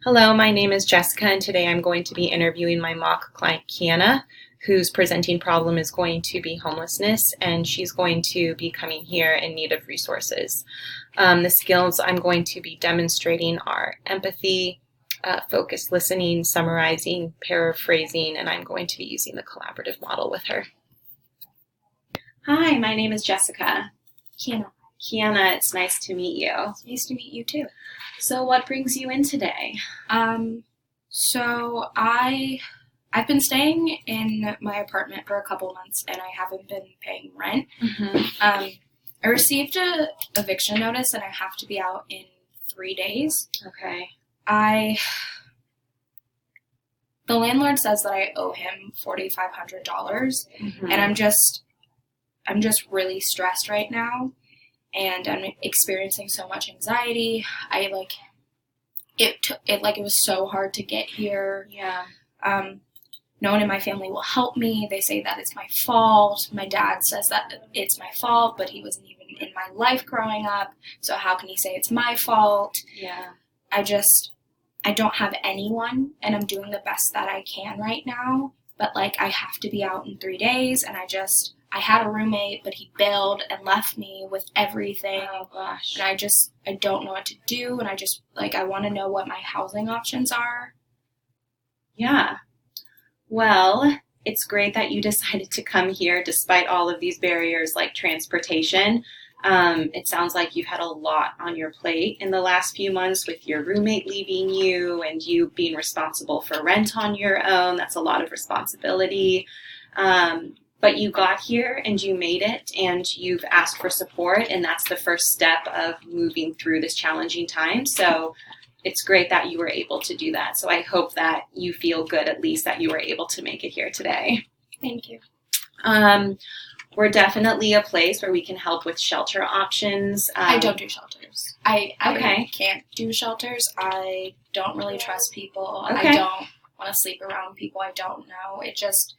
Hello, my name is Jessica, and today I'm going to be interviewing my mock client, Kiana, whose presenting problem is going to be homelessness, and she's going to be coming here in need of resources. The skills I'm going to be demonstrating are empathy, focused listening, summarizing, paraphrasing, and I'm going to be using the collaborative model with her. Hi, my name is Jessica. Kiana. Kiana, it's nice to meet you. It's nice to meet you too. So what brings you in today? So I've been staying in my apartment for a couple months and I haven't been paying rent. Mm-hmm. I received a eviction notice and I have to be out in 3 days. Okay. The landlord says that I owe him $4,500, Mm-hmm. and I'm just really stressed right now. And I'm experiencing so much anxiety. It was so hard to get here. Yeah. No one in my family will help me. They say that it's my fault. My dad says that it's my fault, but he wasn't even in my life growing up. So how can he say it's my fault? Yeah. I don't have anyone, and I'm doing the best that I can right now. But I have to be out in 3 days, and I had a roommate, but he bailed and left me with everything. Oh gosh. And I don't know what to do, and I want to know what my housing options are. Yeah. Well, it's great that you decided to come here despite all of these barriers like transportation. It sounds like you've had a lot on your plate in the last few months with your roommate leaving you and you being responsible for rent on your own. That's a lot of responsibility. But you got here and you made it and you've asked for support, and that's the first step of moving through this challenging time. So it's great that you were able to do that. So I hope that you feel good at least that you were able to make it here today. Thank you. We're definitely a place where we can help with shelter options. I don't do shelters. I Okay. can't do shelters. I don't really trust people. Okay. I don't want to sleep around people I don't know. It just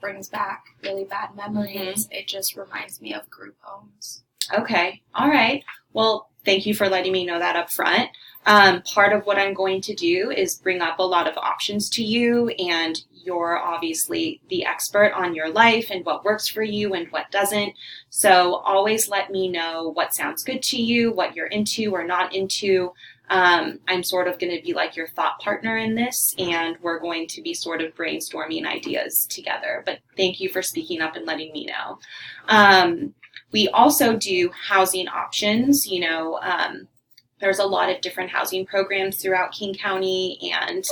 brings back really bad memories. It just reminds me of group homes. Okay. All right. Well, thank you for letting me know that up front. Part of what I'm going to do is bring up a lot of options to you, and you're obviously the expert on your life and what works for you and what doesn't. So always let me know what sounds good to you, what you're into or not into. I'm sort of going to be like your thought partner in this, and we're going to be sort of brainstorming ideas together. But thank you for speaking up and letting me know. We also do housing options. There's a lot of different housing programs throughout King County, and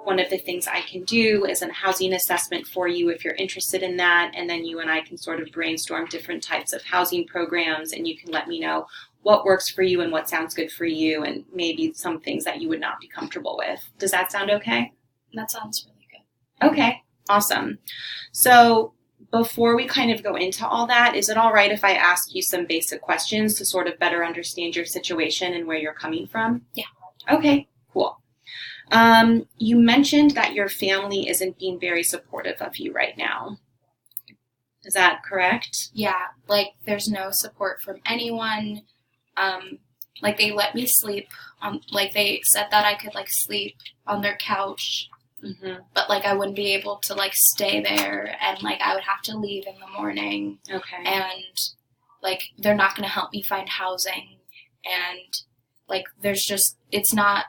one of the things I can do is a housing assessment for you if you're interested in that, and then you and I can sort of brainstorm different types of housing programs, and you can let me know what works for you and what sounds good for you, and maybe some things that you would not be comfortable with. Does that sound okay? That sounds really good. Okay, awesome. So before we kind of go into all that, is it all right if I ask you some basic questions to sort of better understand your situation and where you're coming from? Yeah. Okay, cool. You mentioned that your family isn't being very supportive of you right now. Is that correct? Yeah, there's no support from anyone. They let me sleep on, they said that I could sleep on their couch. Mm-hmm. But I wouldn't be able to stay there, and I would have to leave in the morning. Okay. And they're not going to help me find housing, and there's just it's not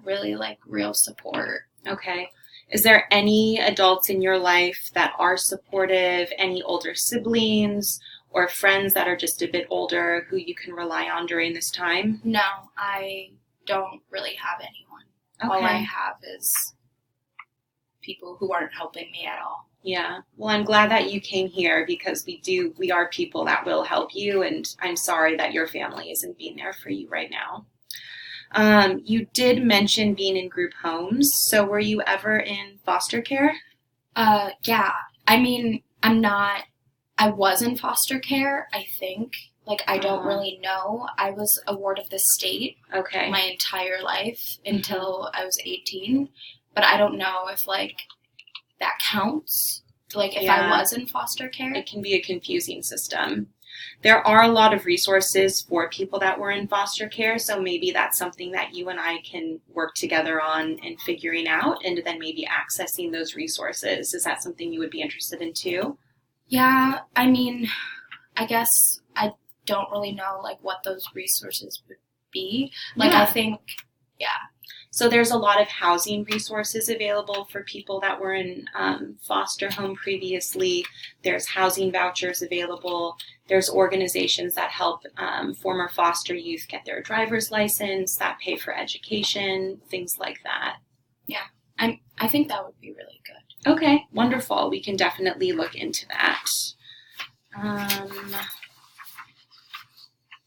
really real support. Okay. Is there any adults in your life that are supportive, any older siblings or friends that are just a bit older who you can rely on during this time? No, I don't really have anyone. Okay. All I have is people who aren't helping me at all. Yeah. Well, I'm glad that you came here because we are people that will help you, and I'm sorry that your family isn't being there for you right now. You did mention being in group homes. So were you ever in foster care? Yeah. I mean, I was in foster care, I think. I don't really know. I was a ward of the state my entire life until I was 18. But I don't know if, that counts. If I was in foster care. It can be a confusing system. There are a lot of resources for people that were in foster care, so maybe that's something that you and I can work together on and figuring out, and then maybe accessing those resources. Is that something you would be interested in too? Yeah, I mean, I guess I don't really know like what those resources would be. Like, I think, yeah. So there's a lot of housing resources available for people that were in foster home previously. There's housing vouchers available. There's organizations that help former foster youth get their driver's license, that pay for education, things like that. Yeah, I think that would be really good. Okay, wonderful. We can definitely look into that.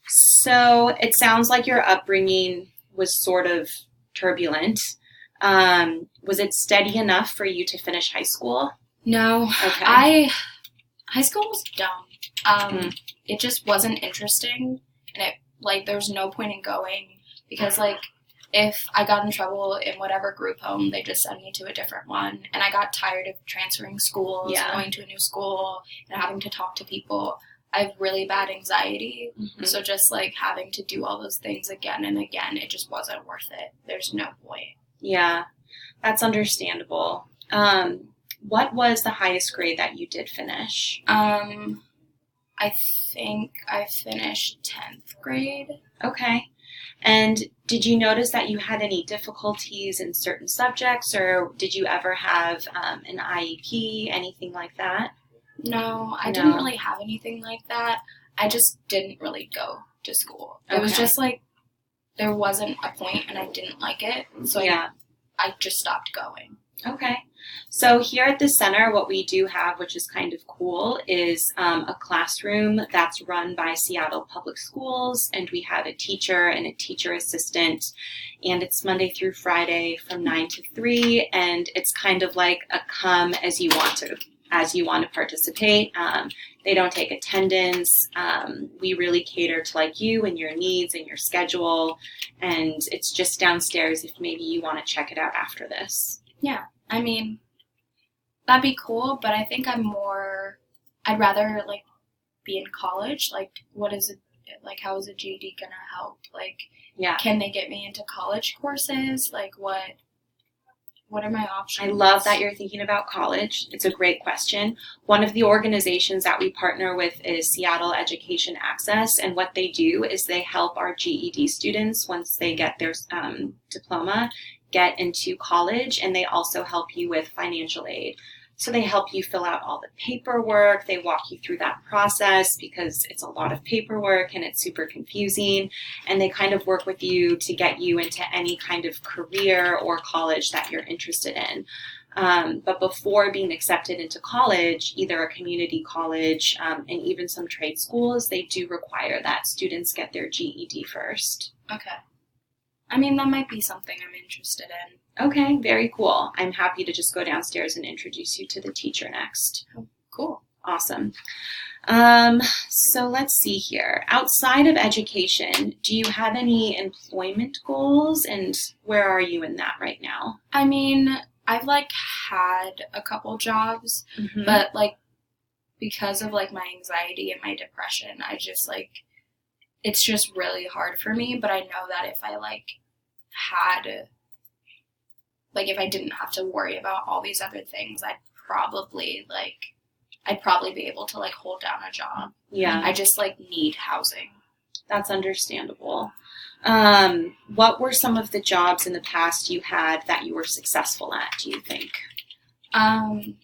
So it sounds like your upbringing was sort of turbulent. Was it steady enough for you to finish high school? No. Okay. High school was dumb. It just wasn't interesting, and there was no point in going because if I got in trouble in whatever group home, they just send me to a different one, and I got tired of transferring schools, going to a new school, and having to talk to people. I have really bad anxiety, so just having to do all those things again and again, it just wasn't worth it. There's no point. Yeah, that's understandable. What was the highest grade that you did finish? I think I finished 10th grade. Okay. And did you notice that you had any difficulties in certain subjects, or did you ever have an IEP, anything like that? No, I didn't really have anything like that. I just didn't really go to school. It was just there wasn't a point and I didn't like it. So I just stopped going. Okay. So here at the center, what we do have, which is kind of cool, is a classroom that's run by Seattle Public Schools, and we have a teacher and a teacher assistant, and it's Monday through Friday from 9 to 3, and it's kind of like a come as you want to participate. They don't take attendance. We really cater to you and your needs and your schedule, and it's just downstairs if maybe you want to check it out after this. Yeah, I mean, that'd be cool, but I think I'd rather be in college. What is it, how is a GED gonna help? Can they get me into college courses? What are my options? I love that you're thinking about college. It's a great question. One of the organizations that we partner with is Seattle Education Access, and what they do is they help our GED students, once they get their diploma, get into college, and they also help you with financial aid. So they help you fill out all the paperwork. They walk you through that process because it's a lot of paperwork and it's super confusing. And they kind of work with you to get you into any kind of career or college that you're interested in. But before being accepted into college, either a community college and even some trade schools, they do require that students get their GED first. Okay. I mean, that might be something I'm interested in. Okay, very cool. I'm happy to just go downstairs and introduce you to the teacher next. Oh, cool. Awesome. So let's see here. Outside of education, do you have any employment goals, and where are you in that right now? I mean, I've had a couple jobs, but because of my anxiety and my depression, I just it's just really hard for me. But I know that if I if I didn't have to worry about all these other things, I'd probably be able to hold down a job. Yeah. I just need housing. That's understandable. What were some of the jobs in the past you had that you were successful at, do you think? I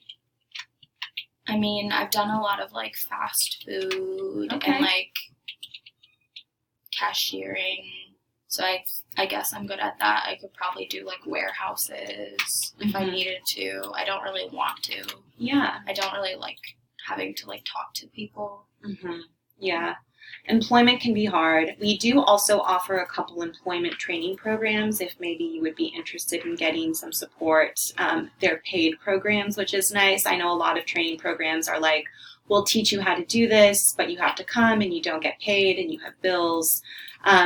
mean, I've done a lot of fast food and cashiering. So I guess I'm good at that. I could probably do warehouses if I needed to. I don't really want to. Yeah. I don't really like having to talk to people. Yeah. Employment can be hard. We do also offer a couple employment training programs if maybe you would be interested in getting some support. They're paid programs, which is nice. I know a lot of training programs are we'll teach you how to do this, but you have to come and you don't get paid and you have bills.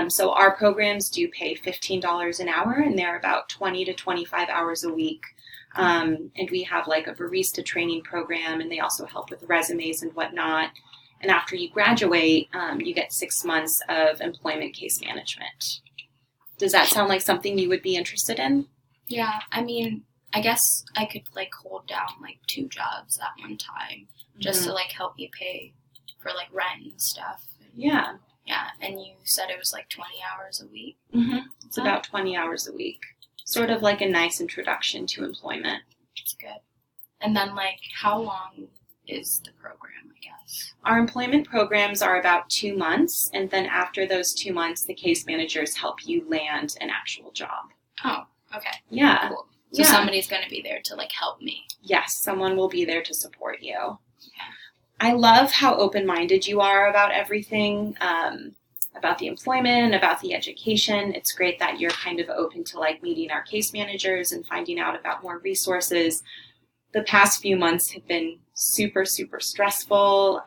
So our programs do pay $15 an hour, and they're about 20 to 25 hours a week. And we have a barista training program, and they also help with resumes and whatnot. And after you graduate, you get 6 months of employment case management. Does that sound like something you would be interested in? Yeah, I mean, I guess I could like hold down like 2 jobs at one time just to like help me pay for like rent and stuff. Yeah. Yeah, and you said it was like 20 hours a week? It's about 20 hours a week. Sort of like a nice introduction to employment. That's good. And then like how long is the program, I guess? Our employment programs are about 2 months, and then after those 2 months, the case managers help you land an actual job. Oh, okay. Yeah. Cool. So somebody's going to be there to like help me. Yes, someone will be there to support you. Yeah. I love how open-minded you are about everything, about the employment, about the education. It's great that you're kind of open to like meeting our case managers and finding out about more resources. The past few months have been super, super stressful.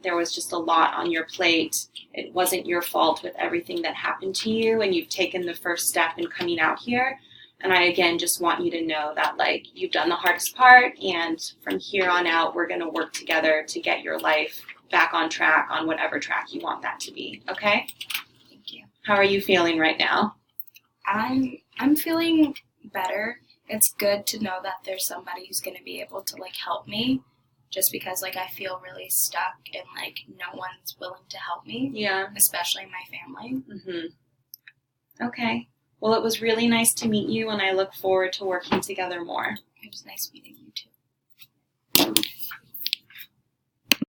There was just a lot on your plate. It wasn't your fault with everything that happened to you, and you've taken the first step in coming out here. And I, again, just want you to know that, like, you've done the hardest part, and from here on out, we're going to work together to get your life back on track, on whatever track you want that to be. Okay? Thank you. How are you feeling right now? I'm feeling better. It's good to know that there's somebody who's going to be able to, like, help me, just because, like, I feel really stuck and, like, no one's willing to help me. Yeah. Especially my family. Okay. Well, it was really nice to meet you, and I look forward to working together more. It was nice meeting you, too.